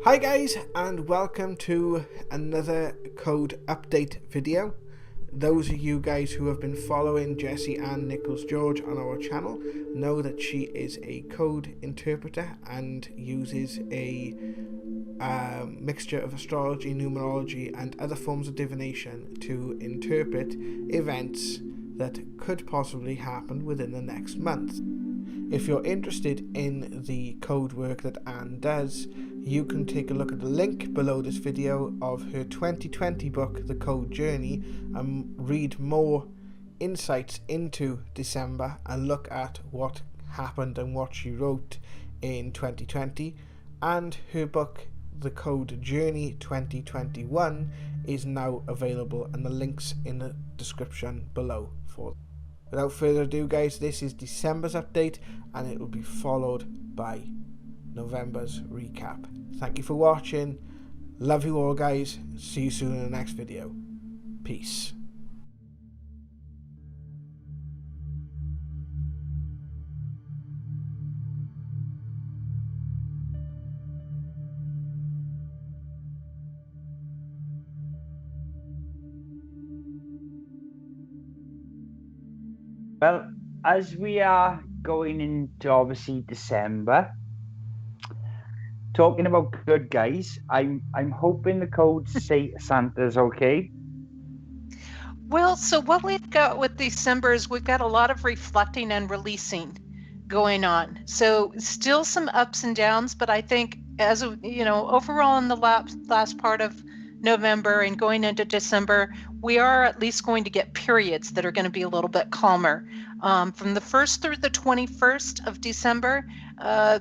Hi guys, and welcome to another code update video. Those of you guys who have been following Jesse An Nichols George on our channel know that she is a code interpreter and uses a mixture of astrology, numerology and other forms of divination to interpret events that could possibly happen within the next month. If you're interested in the code work that Anne does, you can take a look at the link below this video of her 2020 book, The Code Journey, and read more insights into December and look at what happened and what she wrote in 2020. And her book, The Code Journey 2021, is now available, and the link's in the description below for them. Without further ado guys, this is December's update and it will be followed by November's recap. Thank you for watching. Love you all guys. See you soon in the next video. Peace. Well, as we are going into obviously December, talking about good guys, I'm hoping the codes say Santa's okay. Well, so what we've got with December is we've got a lot of reflecting and releasing going on. So still some ups and downs, but I think as you know, overall in the last part of November and going into December, we are at least going to get periods that are going to be a little bit calmer. From the 1st through the 21st of December,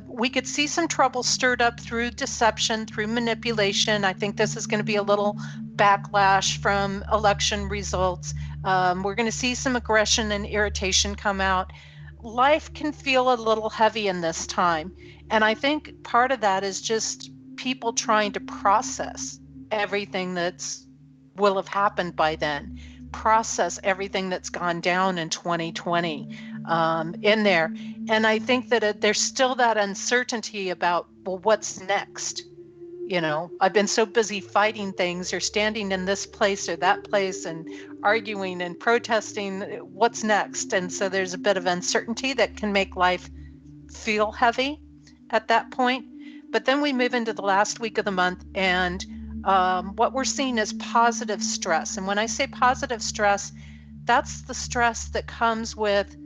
we could see some trouble stirred up through deception, through manipulation. I think this is going to be a little backlash from election results. We're going to see some aggression and irritation come out. Life can feel a little heavy in this time. And I think part of that is just people trying to process everything that's will have happened by then, process everything that's gone down in 2020 in there. And I think that there's still that uncertainty about, well, what's next? You know, I've been so busy fighting things or standing in this place or that place and arguing and protesting, what's next? And so there's a bit of uncertainty that can make life feel heavy at that point. But then we move into the last week of the month, and what we're seeing is positive stress. And when I say positive stress, that's the stress that comes with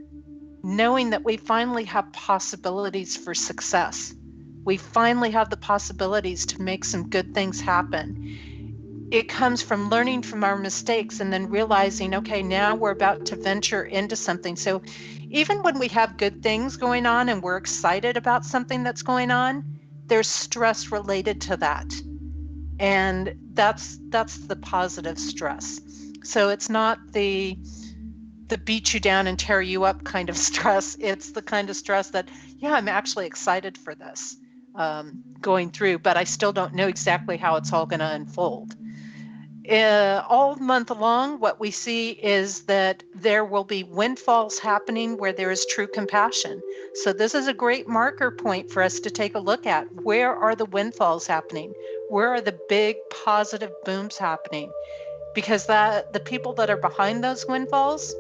knowing that we finally have possibilities for success. We finally have the possibilities to make some good things happen. It comes from learning from our mistakes and then realizing, okay, now we're about to venture into something. So even when we have good things going on and we're excited about something that's going on, there's stress related to that. And that's the positive stress. So it's not the beat you down and tear you up kind of stress. It's the kind of stress that, yeah, I'm actually excited for this going through, but I still don't know exactly how it's all going to unfold. All month long, what we see is that there will be windfalls happening where there is true compassion. So this is a great marker point for us to take a look at. Where are the windfalls happening? Where are the big positive booms happening? Because the people that are behind those windfalls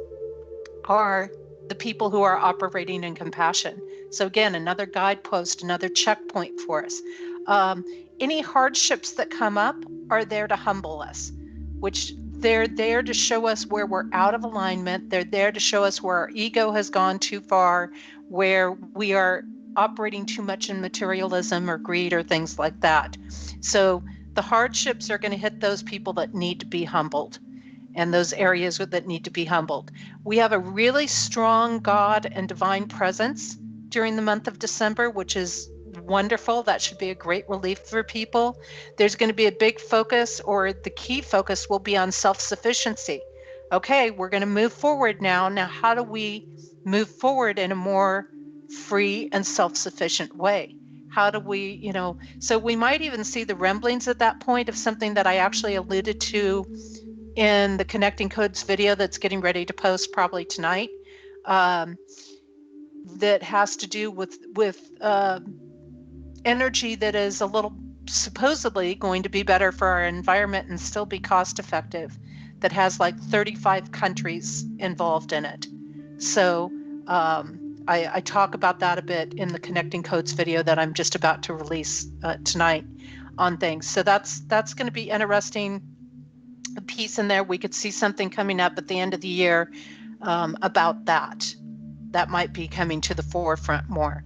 are the people who are operating in compassion. So again, another guidepost, another checkpoint for us. Any hardships that come up are there to humble us, which they're there to show us where we're out of alignment. They're there to show us where our ego has gone too far, where we are operating too much in materialism or greed or things like that. So the hardships are going to hit those people that need to be humbled and those areas that need to be humbled. We have a really strong God and divine presence during the month of December, which is wonderful. That should be a great relief for people. There's going to be a big focus, or the key focus will be on self-sufficiency. Okay, we're going to move forward now. Now, how do we move forward in a more free and self-sufficient way? How do we, so we might even see the rumblings at that point of something that I actually alluded to in the Connecting Codes video that's getting ready to post probably tonight, that has to do with energy that is a little supposedly going to be better for our environment and still be cost effective, that has like 35 countries involved in it. So I talk about that a bit in the Connecting Codes video that I'm just about to release tonight on things. So that's going to be interesting. A piece in there. We could see something coming up at the end of the year about that. That might be coming to the forefront more.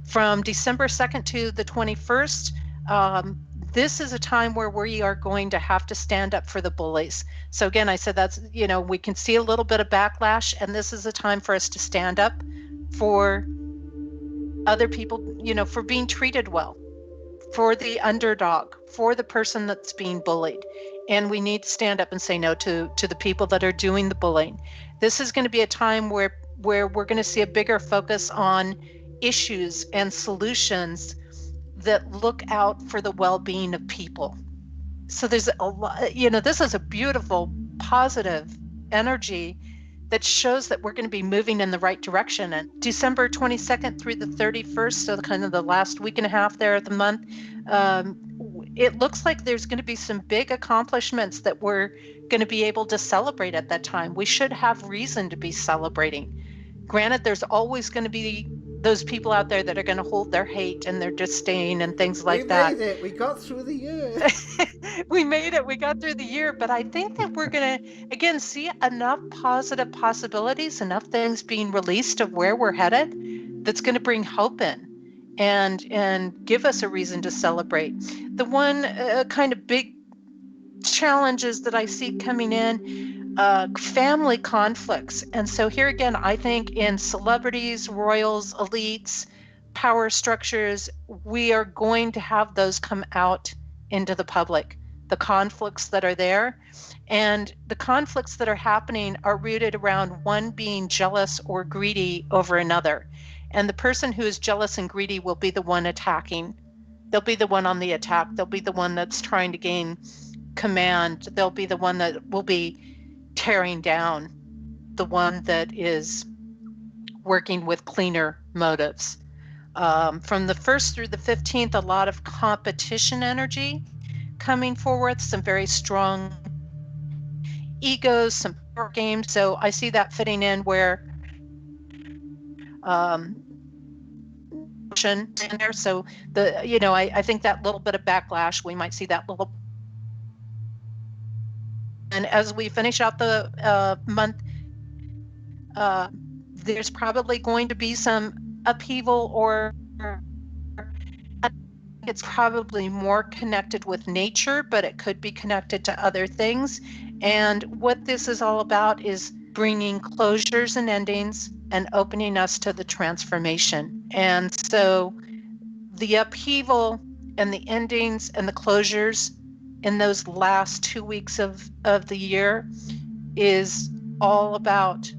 From December 2nd to the 21st, this is a time where we are going to have to stand up for the bullies. So again, I said that's, we can see a little bit of backlash, and this is a time for us to stand up for other people, for being treated well, for the underdog, for the person that's being bullied. And we need to stand up and say no to the people that are doing the bullying. This is going to be a time where we're going to see a bigger focus on issues and solutions that look out for the well-being of people. So there's a lot, this is a beautiful, positive energy that shows that we're going to be moving in the right direction. And December 22nd through the 31st, so kind of the last week and a half there of the month, it looks like there's going to be some big accomplishments that we're going to be able to celebrate at that time. We should have reason to be celebrating. Granted, there's always going to be those people out there that are going to hold their hate and their disdain and things like that. We made it. We got through the year. We made it. We got through the year. But I think that we're going to, again, see enough positive possibilities, enough things being released of where we're headed that's going to bring hope in and give us a reason to celebrate. The one kind of big challenges that I see coming in, family conflicts. And so here again, I think in celebrities, royals, elites, power structures, we are going to have those come out into the public, the conflicts that are there. And the conflicts that are happening are rooted around one being jealous or greedy over another. And the person who is jealous and greedy will be the one attacking. They'll be the one on the attack. They'll be the one that's trying to gain command. They'll be the one that will be tearing down, the one that is working with cleaner motives. From the 1st through the 15th, a lot of competition energy coming forward, some very strong egos, some power games. So I see that fitting in where so I think that little bit of backlash, we might see that little. And as we finish out the month, there's probably going to be some upheaval, or it's probably more connected with nature, but it could be connected to other things. And what this is all about is bringing closures and endings and opening us to the transformation. And so the upheaval and the endings and the closures in those last 2 weeks of the year is all about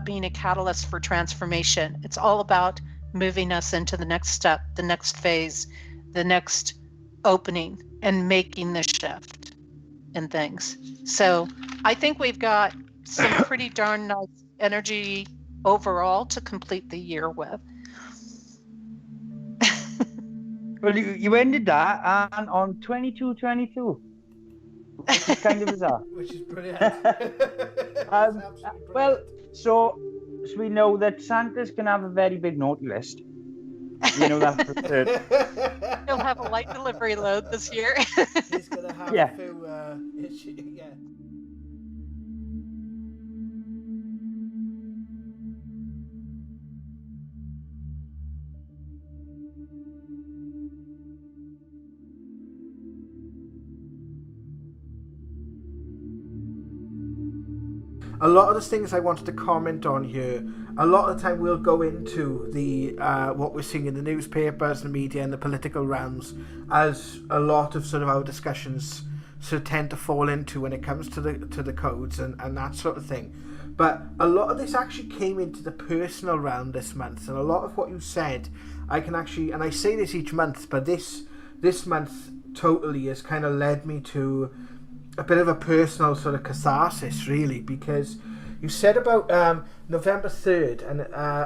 being a catalyst for transformation. It's all about moving us into the next step, the next phase, the next opening, and making the shift in things. So I think we've got some pretty darn nice energy overall to complete the year with. Well, you ended that on 22-22, which is kind of bizarre. Which is brilliant. Well, so we know that Santa's can have a very big naughty list. You know that for certain. He'll have a light delivery load this year. He's going to have Yeah. a few issues. Yeah. A lot of the things I wanted to comment on here, a lot of the time we'll go into the what we're seeing in the newspapers, the media, and the political realms, as a lot of sort of our discussions sort of tend to fall into when it comes to the codes and that sort of thing. But a lot of this actually came into the personal realm this month, and a lot of what you said, I can actually, and I say this each month, but this month totally has kind of led me to a bit of a personal sort of catharsis, really, because You said about November 3rd and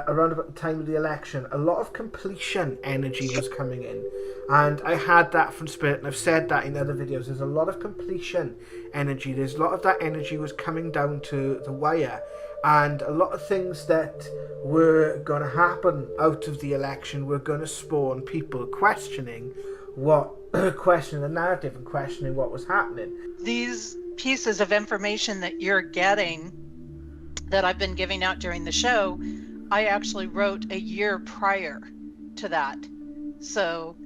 around about the time of the election, a lot of completion energy was coming in. And I had that from Spirit, and I've said that in other videos. There's a lot of completion energy. There's a lot of that energy was coming down to the wire. And a lot of things that were going to happen out of the election were going to spawn people questioning questioning the narrative and questioning what was happening. These pieces of information that you're getting, that I've been giving out during the show, I actually wrote a year prior to that. So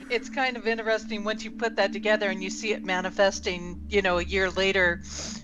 it's kind of interesting once you put that together and you see it manifesting, a year later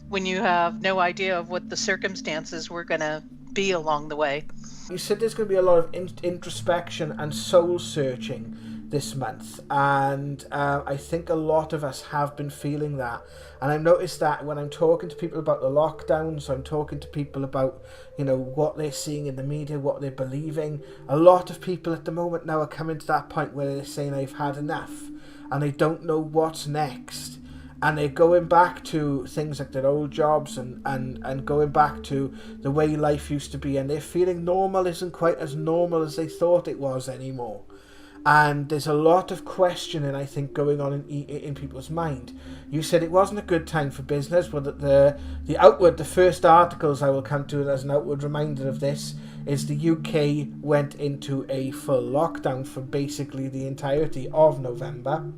when you have no idea of what the circumstances were going to be along the way. You said there's going to be a lot of introspection and soul searching this month, and I think a lot of us have been feeling that. And I've noticed that when I'm talking to people about the lockdowns, I'm talking to people about what they're seeing in the media, what they're believing. A lot of people at the moment now are coming to that point where they're saying I've had enough and they don't know what's next, and they're going back to things like their old jobs and going back to the way life used to be, and they're feeling normal isn't quite as normal as they thought it was anymore. And there's a lot of questioning, I think, going on in people's mind. You said it wasn't a good time for business. Well, the first articles I will come to as an outward reminder of this is the UK went into a full lockdown for basically the entirety of November.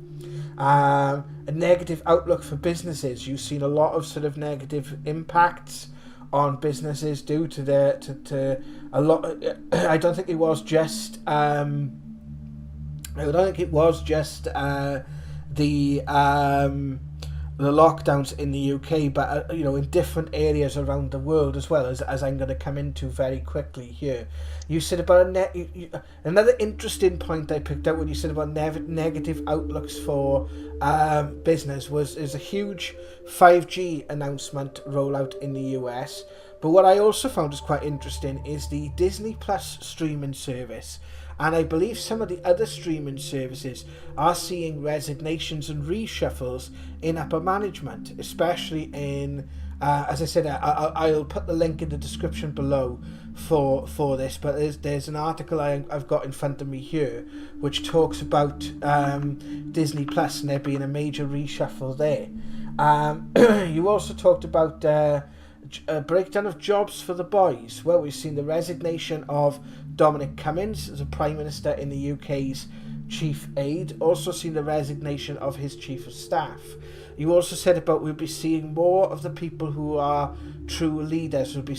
A negative outlook for businesses. You've seen a lot of sort of negative impacts on businesses due to a lot. I don't think it was just. I don't think it was just the lockdowns in the UK, but in different areas around the world as well, as I'm going to come into very quickly here. You said about another interesting point I picked out when you said about negative outlooks for business is a huge 5G announcement rollout in the US. But what I also found was quite interesting is the Disney Plus streaming service. And I believe some of the other streaming services are seeing resignations and reshuffles in upper management, especially in, as I said, I'll put the link in the description below for this, but there's an article I've got in front of me here which talks about Disney Plus and there being a major reshuffle there. You also talked about a breakdown of jobs for the boys. Well, we've seen the resignation of Dominic Cummings as a Prime Minister in the UK's chief aide. Also seen the resignation of his chief of staff. You also said about we'll be seeing more of the people who are true leaders. We'll be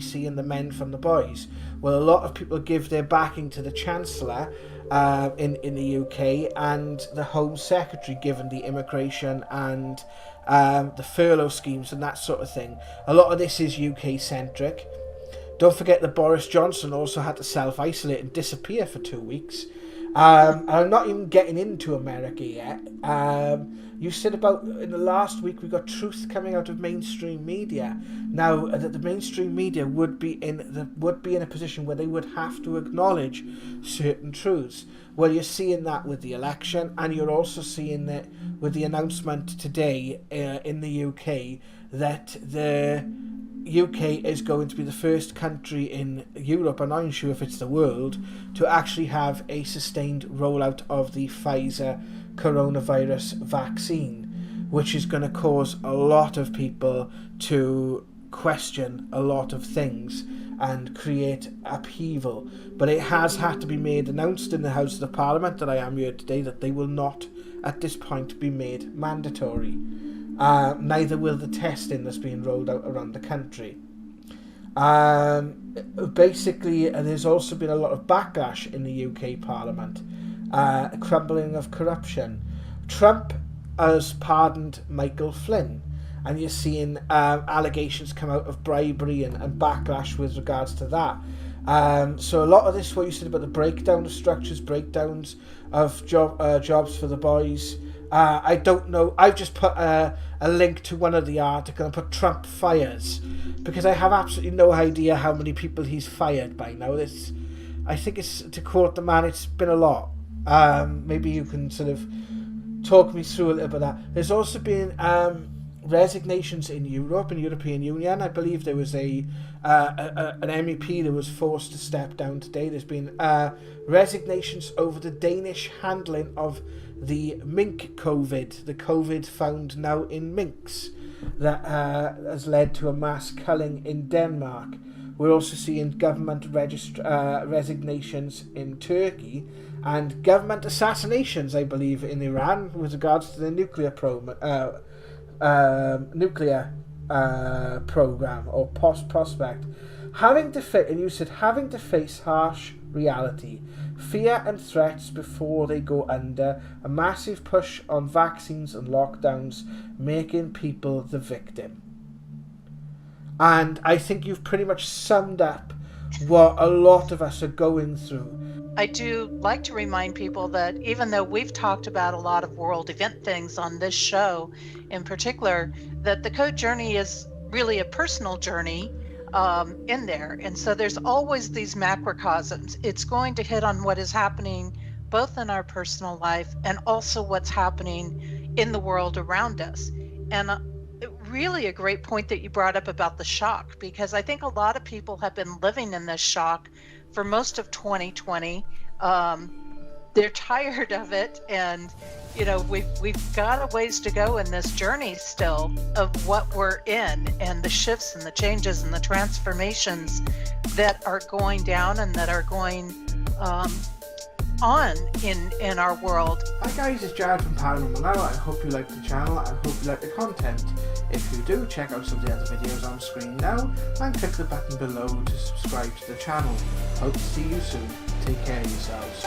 seeing the men from the boys. Well, a lot of people give their backing to the Chancellor in the UK and the Home Secretary, given the immigration and the furlough schemes and that sort of thing. A lot of this is UK centric. Don't forget that Boris Johnson also had to self-isolate and disappear for 2 weeks. And I'm not even getting into America yet. You said about in the last week we got truth coming out of mainstream media. Now that the mainstream media would be in a position where they would have to acknowledge certain truths. Well, you're seeing that with the election, and you're also seeing that with the announcement today in the UK that the UK is going to be the first country in Europe, and I'm not sure if it's the world, to actually have a sustained rollout of the Pfizer coronavirus vaccine, which is going to cause a lot of people to question a lot of things and create upheaval. But it has had to be announced in the House of the Parliament that I am here today that they will not at this point be made mandatory. Neither will the testing that's being rolled out around the country. Basically, there's also been a lot of backlash in the UK Parliament, crumbling of corruption. Trump has pardoned Michael Flynn, and you're seeing allegations come out of bribery and backlash with regards to that. So a lot of this, what you said about the breakdown of structures, breakdowns of jobs for the boys, I don't know. I've just put a link to one of the articles and put Trump fires, because I have absolutely no idea how many people he's fired by now. I think it's, to quote the man, it's been a lot. Maybe you can sort of talk me through a little bit of that. There's also been resignations in Europe and European Union. I believe there was an MEP that was forced to step down today. There's been resignations over the Danish handling of the mink COVID, the COVID found now in minks, that has led to a mass culling in Denmark. We're also seeing government resignations in Turkey and government assassinations, I believe, in Iran with regards to the nuclear program or prospect. Having to face harsh reality, fear and threats before they go under, a massive push on vaccines and lockdowns, making people the victim. And I think you've pretty much summed up what a lot of us are going through. I do like to remind people that even though we've talked about a lot of world event things on this show in particular, that the code journey is really a personal journey in there. And so there's always these macrocosms. It's going to hit on what is happening both in our personal life and also what's happening in the world around us. And really a great point that you brought up about the shock, because I think a lot of people have been living in this shock for most of 2020. They're tired of it, and we've got a ways to go in this journey still of what we're in, and the shifts and the changes and the transformations that are going down and that are going on in our world. Hi guys, it's Jared from Paranormal Now. I hope you like the channel. I hope you like the content. If you do, check out some of the other videos on screen now and click the button below to subscribe to the channel. Hope to see you soon. Take care of yourselves.